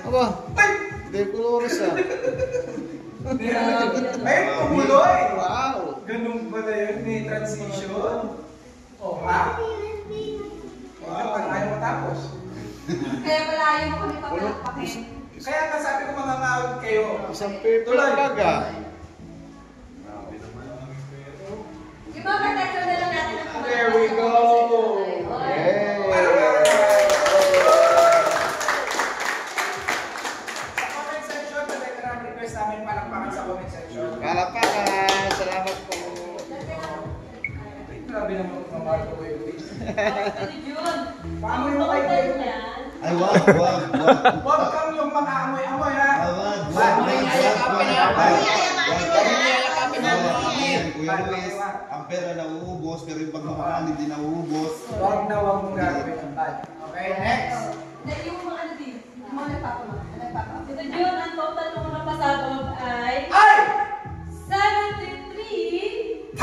Aba, de colores ah. Ay, tumuloy! Wow! Ganun pala yun, may transition. Oh, ha? Parang ayaw matapos. Kaya pala ayaw ko kami papalakpakin. Kaya nga sabi ko mamangawag kayo. Isang paper talaga. Di ba protection na lang natin ang There we go! Yay! Sa comment section, talaga na request namin palakpakan sa comment section. Palakpakan! Salamat po! Ay, grabe naman kung mamahal ko kayo. June. Paano yung kayo? Ay, wag. Huwag kang yung mag-aamoy-amoy ha! Kuya Luis, ang pera nauubos, pero yung pagmamahal hindi nauubos. Huwag na huwag mong gagawin ang bad. Okay, next! Yung mga ano din, yung mga nagpapama. Ito June, ang total ng mga pasabog ay Ay! 73,000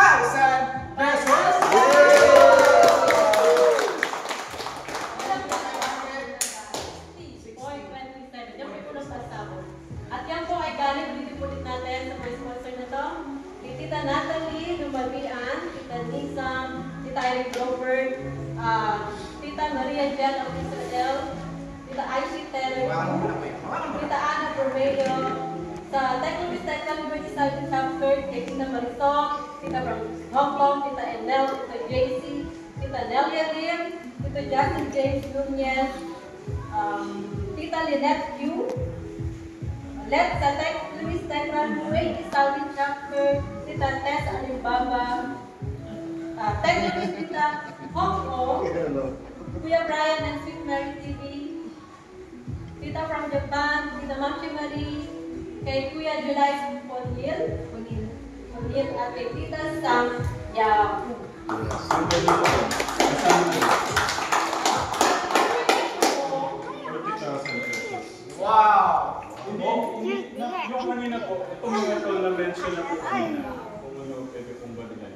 pesos! At yan po ay galing ulit natin sa first sponsor na to. Tita Natalie Lumalian, Tita Nisam, Tita Irene Robert, Tita Maria Jan of Israel, Tita Aishi Terry, Tita Ana Romeo, sa Technology Technical Liberty Studies Chapter, kay Tita Marisol, Tita from Hong Kong, Tita Enel, Tita JC, Tita Nelia Lim, Tita Justin James Nunez, Tita Lynette Q, Let's Tech Luis Technical Liberty Studies Chapter, Tita Tess Alimbaba, Technology Tita Hong Kong, Kuya Brian and Sweet Mary TV, Tita from Japan, Tita Mamchi Marie, kay Kuya July Ponil, at kay Tita Sam Yahoo. Wow! Yung kanina po, itong mga ito na-mention na po kanina, kung ano pwede kong balikan.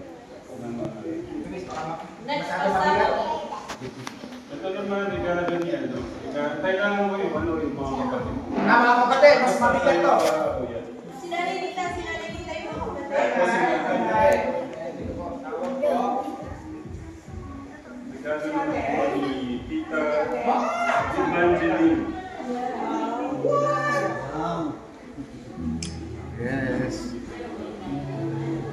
Next pasabog. Ito naman, regarding yan. Kailangan mo yung ano yung mga kapatid. Mga kapatid, mas mabigat to. Sinalimita yung mga Regarding mo ni Tita Evangeline. Yes!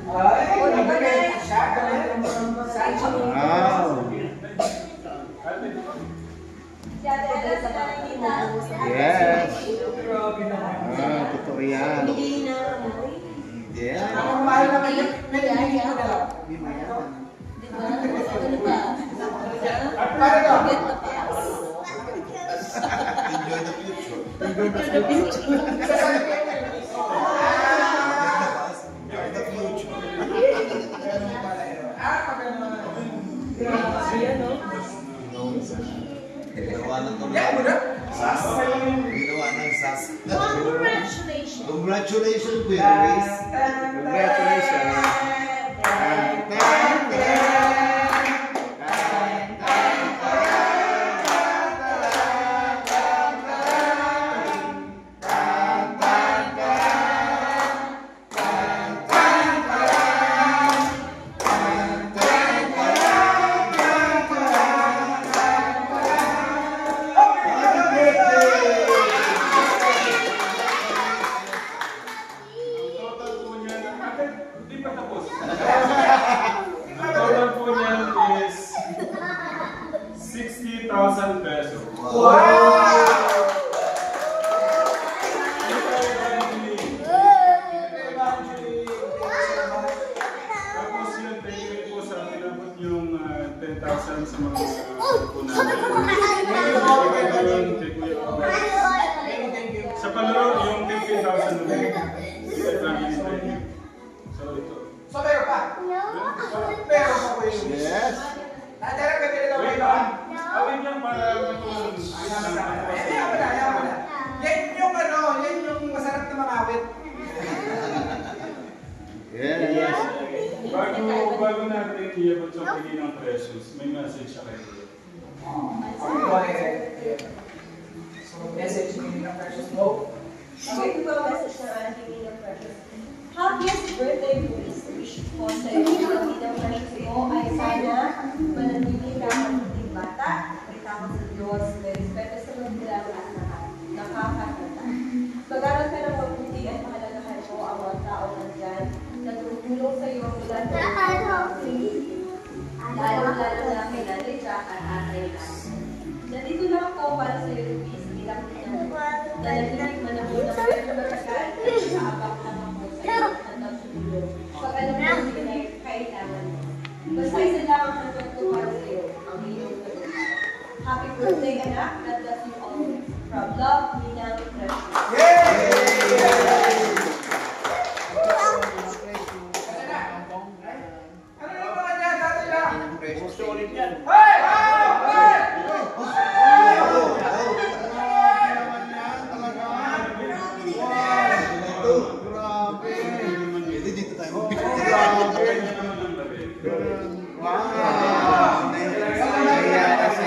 Ay, nabigay siya. Wow! Yes! Totoo yan! Yeah! Ang mahal naman yung pinagiging ko na lang. At para to? Enjoy the future. Enjoy the future. Ginawa ng SAS. Ginawa ng SAS. Congratulations! Congratulations, Kuya Luis. Congratulations! Pesos. Tapos yun, thank you po sa pinabot yung 10,000 sa mga sa palaro, yung 15,000 ulit. So, meron pa? Meron pa po yun. Yes! Natira ka din daw kayo. Awin yan para matulong. Ayaw mo na. Yan yung ano, yan yung masarap na makawit. Yes! Bago natin iabot sa pili ng precious, may message siya kayo. So, message meaning ng person. Precious mo. Okay, ito ba message ng ating Nina Precious? Happiest birthday, Luis. Wish ko sa iyo na Nina Precious ko ay sana manatili ka magiging bata, itakot sa Diyos, may respeto sa magulang at nakakatanda. Mag-aral ka ng mabuti at pahalagahan mo ang mga tao nandyan na tumulong sa iyo mula sa lalo-lalo na kay Nanay Jack at Atay Nanay. Nandito lang ako para sa iyo, Luis, bilang nanaginig man ako ng medyo matagal at naabak lang ako sa iyo at nagtutulong. Pag alam mo yung kailangan mo. Basta isa lang ang hanggang ko para sa iyo, ang iyong tulong. Happy birthday, anak. God bless you always. From love, Nina Precious. Ano naman yan? Dati lang. Gusto ulit yan. Hey! Hey! Grabe. Pwede dito tayo. Wow. Naiya kasi.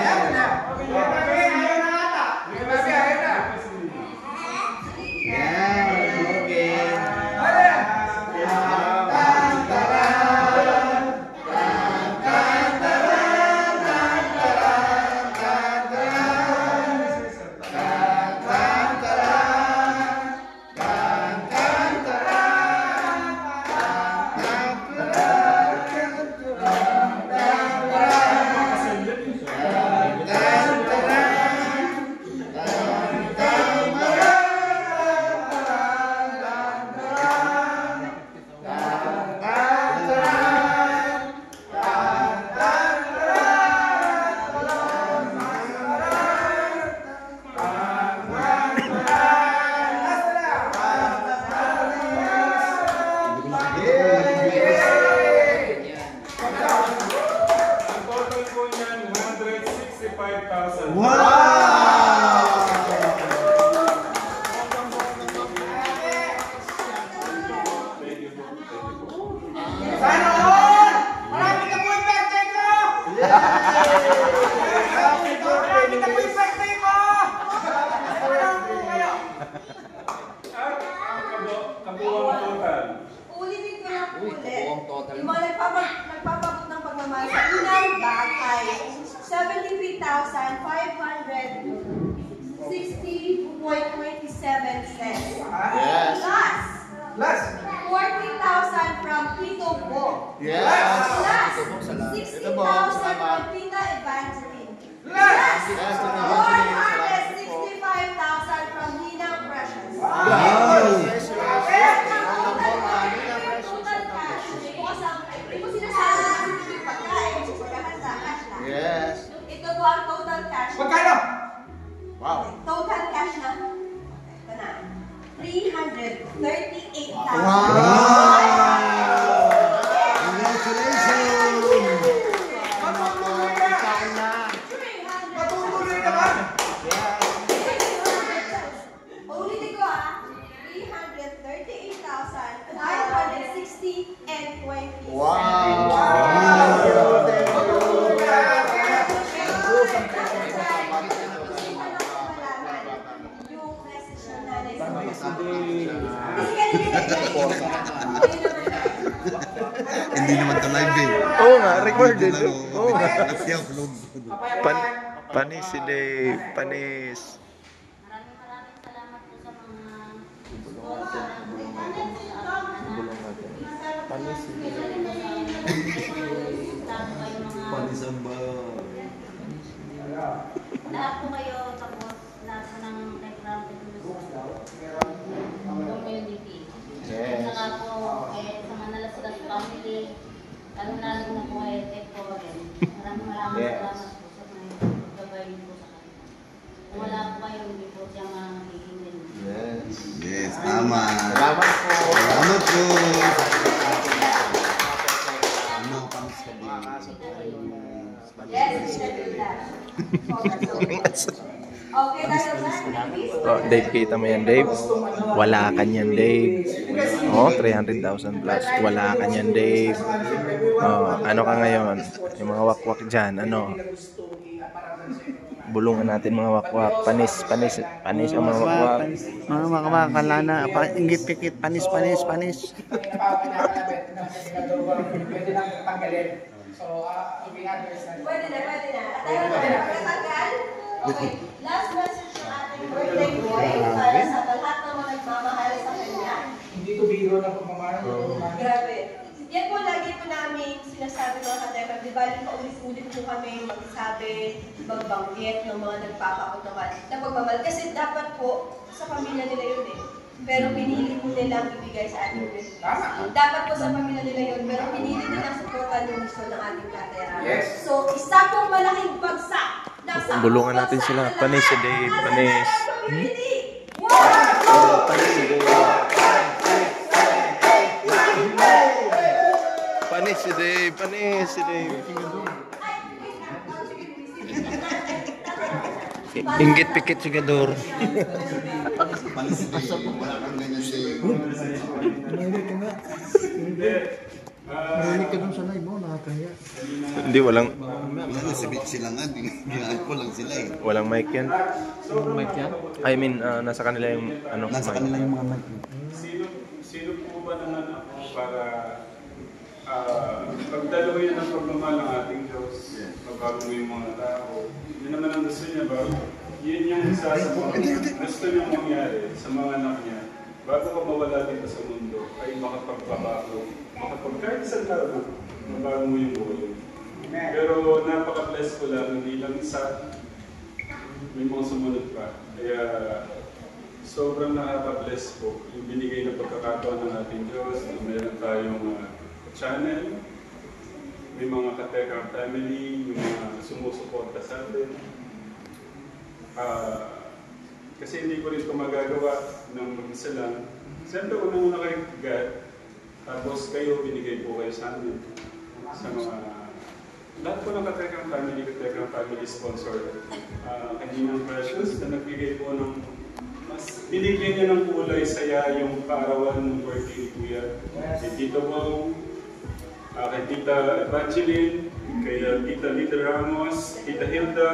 Yan. Okay. Ang total po niyan, 165,000. Sana all! Marami na po yung birthday ko! Marami na po yung birthday ko! Marami po kayo! At ang kabuwang total. Ulitin ko lang ulit. Yung mga nagpapabot ng pagmamahal sa unang bagay. 73,560.27 cents. Yes. Plus, Last! 40,000 from Tito Bo. Yes. Plus, Ito po, 60,000 salamat. from Tita Evangeline. Last! Yes, Tita Evangeline, salamat po. 465,000 from Nina Precious. Wow. Total cash. Hindi ko sinasabi na kasi yung pagkain, yung paghahanda, cash lang. Yes. Ito po ang total cash. Magkano? Wow. Total cash na. Ito na. 338,000. Congratulations! Matutuloy ka! Matutuloy ka ba? Ulitin ko ah. 338,560 and 20. Yung message ng nanay sa mga Hindi naman ito live eh. Oo nga, recorded. Oo nga. Nag-upload. Panis si Dave. Panis. Maraming salamat po sa mga sponsor na tumulong sa aking anak. Panis si Especially po sa Panis ang ba? lahat po kayo, tapos lahat po ng background community. Yes. Saka po sa Manalastas family, lalo na po kay Tech Cohen. Maraming Yes. salamat po sa mga gabay niyo po sa kanya. Kung wala po kayo, hindi po siya magiging din. Yes. Yes, tama. Salamat po. Salamat po. Ano, panis ka din. Yes, okay, tayo na. Oh, Dave, kita mo yan, Dave. Wala ka niyan, Dave. Oh, 300,000 plus. Wala ka niyan, Dave. Oh, ano ka ngayon? Yung mga wakwak dyan, ano? Bulungan natin mga wakwak. Panis ang mga wakwak. Mga makakalana, inggit pikit, panis. Pwede nang tanggalin. So, i-address na. Pwede na. At ayaw na pagkatanggal. Okay. Last message ng ating birthday boy para sa lahat ng mga nagmamahal sa kanya. Hindi to biro na pagmamahal. Grabe. Yan po lagi po namin sinasabi mga katekram. Di ba, paulit-ulit po kami magsabi, magbanggit ng mga nagpapakot na pagmamahal. Kasi dapat po sa pamilya nila yun eh. Pero pinili po nilang ibigay sa ating birthday. Dapat po sa pamilya nila yun, pero pinili nilang supportan yung gusto ng ating katekram. Yes. So, isa pong malaking bagsak. Bulungan natin sila. Panis si Dave. Panis. Wow! Panis si Dave. Inggit pikit sigador. Wala kang ganyan siya. Narinig ka dun sa live mo, nakakahiya. Hindi, walang Sila nga, ginaan ko lang sila eh. walang mic yan. Mic yan? I mean, nasa kanila yung ano. Nasa mic. kanila yung mga mic. Sino po ba naman ako para pagdalawin ng pagmamahal ng ating Diyos, magbago mo yung mga tao. Yun naman ang gusto niya ba? Yun yung isa sa mga gusto niyang mangyari sa mga anak niya. Bago ka mawala dito sa mundo, ay makapagbabago. Kahit isang tao, mabago mo yung buhay. Pero napaka-bless ko lang, hindi lang isa, may mga sumunod pa. Kaya sobrang nakaka-bless ko yung binigay na pagkakataon ng ating Diyos. Meron tayong channel, may mga katekram family, yung mga sumusuporta sa atin. Kasi hindi ko rin ito magagawa ng mag-isa lang. Siyempre, unang-una kay God, tapos kayo, binigay po kayo sa amin. Sa mga lahat po ng katekram family sponsor. Kaninang Precious na nagbigay po ng mas binigyan niya ng kulay saya yung paarawan ng birthday ni Kuya. Kay Tito Wong, kay Tita Evangeline, kay Tita Lita Ramos, Tita Hilda,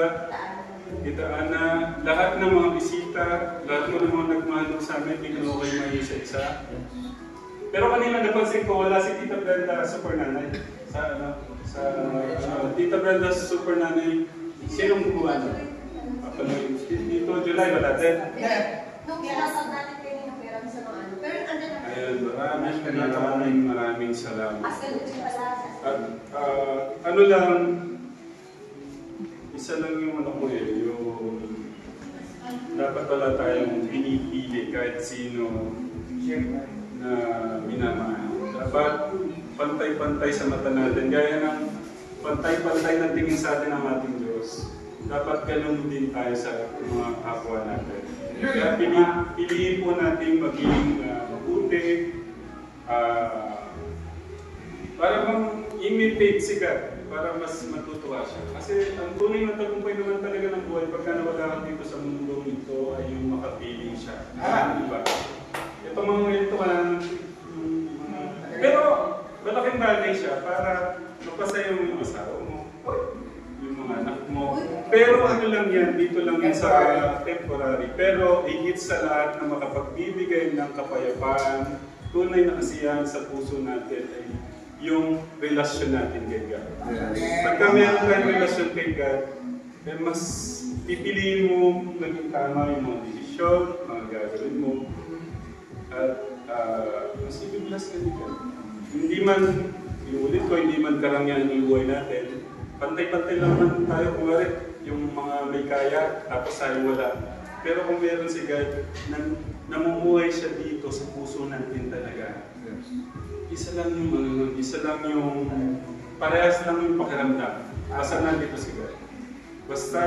Tita Ana, lahat ng mga bisita, lahat mo ng mga nagmahal sa amin, hindi ko kayo may isa-isa. Pero kanina napansin ko, wala si Tita Brenda, super nanay. Tita Brenda, super nanay. Sinong gumawa na? Dito, July, wala din. Nung kinasal natin kayo ng pera sa mga ano. Pero andyan na. Ayun, maraming salamat. Askan ko siya pala. At ano lang, isa lang yung ano ko yung dapat wala tayong pinipili kahit sino na minamahal. Dapat pantay-pantay sa mata natin. Gaya ng pantay-pantay na tingin sa atin ng ating Diyos. Dapat ganun din tayo sa mga kapwa natin. Kaya piliin po natin maging mabuti, para mag-imitate si God, para mas matutuwa siya. Kasi ang tunay na tagumpay naman talaga ng buhay, pagka nawala ka dito sa mundo ito, ay yung makapiling siya. Diba? Ito mga ito, pero malaking bagay siya para mapasaya mo yung asawa mo, yung mga anak mo. Pero ano lang yan, dito lang yan sa temporary. Pero higit sa lahat na makapagbibigay ng kapayapaan, tunay na kasiyahan sa puso natin ay yung relasyon natin kay God. Pagka meron tayong relasyon kay God, eh mas pipiliin mo maging tama yung mga desisyon, mga gagawin mo, at mas ibibless ka ni God. Hindi man, inulit ko, hindi man karangyan yung buhay natin, pantay-pantay lang man tayo kung yung mga may kaya, tapos tayo wala. Pero kung meron si God, namumuhay siya dito sa puso natin talaga. Isa lang yung parehas lang yung pakiramdam. Basta nandito si God. Basta,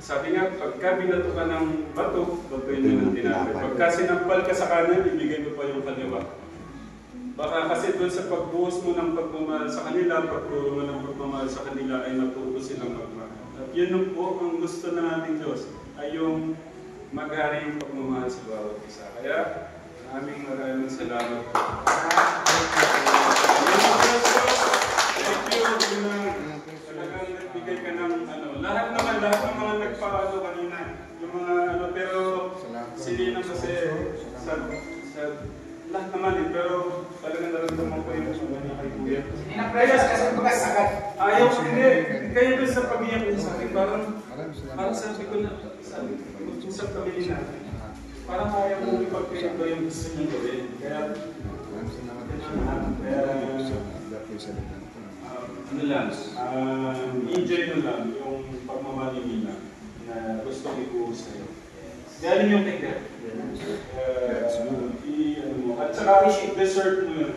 sabi nga, pagka binato ka ng bato yun ang tinapay. Pagka sinampal ka sa kanan, ibigay mo pa yung kaliwa. Baka kasi doon sa pagbuhos mo ng pagmamahal sa kanila, pagturo mo ng pagmamahal sa kanila, ay natuto silang magmahal. At yun po ang gusto na nating Diyos, ay yung maghari yung pagmamahal sa bawat isa. Kaya, maraming salamat po. Thank you. Talagang nagbigay ka ng lahat naman lahat ng mga nagpa-ano kanina. Yung mga ano, pero sili na kasi sa lahat naman eh, pero talagang naramdaman ko yung mga kay Kuya. Hindi na precious kasi magkasagad. Ayaw, hindi. Kaya doon sa pag-iyak niya sa akin, parang sabi ko na, mag-usap kami nila. Parang ayaw mo ipag-iyak ko yung gusto niya gawin. Kaya, ano lang, enjoy mo lang yung pagmamali nila na gusto ko i-uus sa'yo. Galing yung kaya. At saka i-dessert mo yun.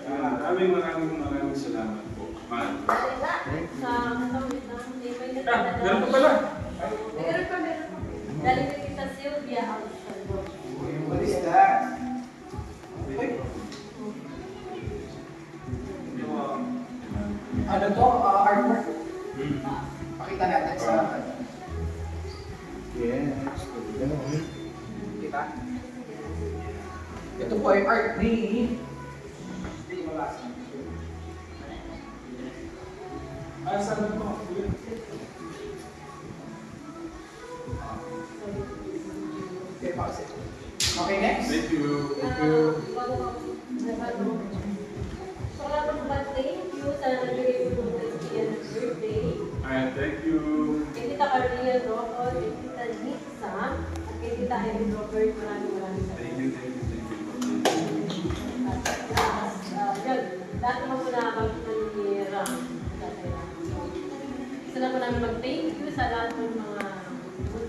Maraming salamat po. Man. Meron pa pala. Meron pa. Galing kay Tita Sylvia ang Salvador. What is that? Ano to? Artwork? Pakita natin sa... Yes. Kita? Ito po ay art ni... Hindi malasa. Saan na po? Okay, next? Thank you. Thank you sa nagbigay mo ng birthday. Thank you. Kay Tita Carlia Rocco, kay Tita Nixa, at kay Tita Erin Robert, maraming salamat. Thank you. Yun, lahat naman po na mag-manira. Gusto na po namin mag-thank you sa lahat ng mga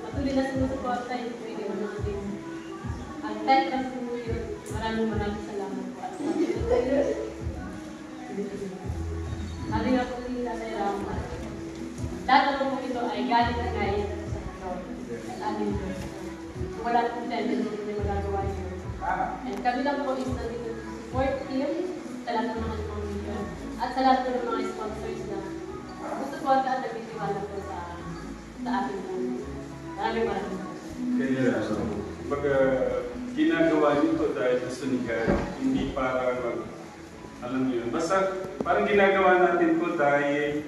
patuloy na sumusuporta yung pwede mo natin. Ang time of yun, maraming salamat po. Sabi nga po nila sa Rama, lahat naman po ito ay galing na gaya sa Lord at aming Diyos. Wala pong tendency hindi magagawa niyo. And kami lang po is nandito to support him sa lahat ng mga pamilya at sa lahat ng mga sponsors na susuporta at nagtitiwala po sa ating po. Maraming Kaya, pag ginagawa nito dahil gusto ni God, hindi para alam niyo yun. Basta parang ginagawa natin po dahil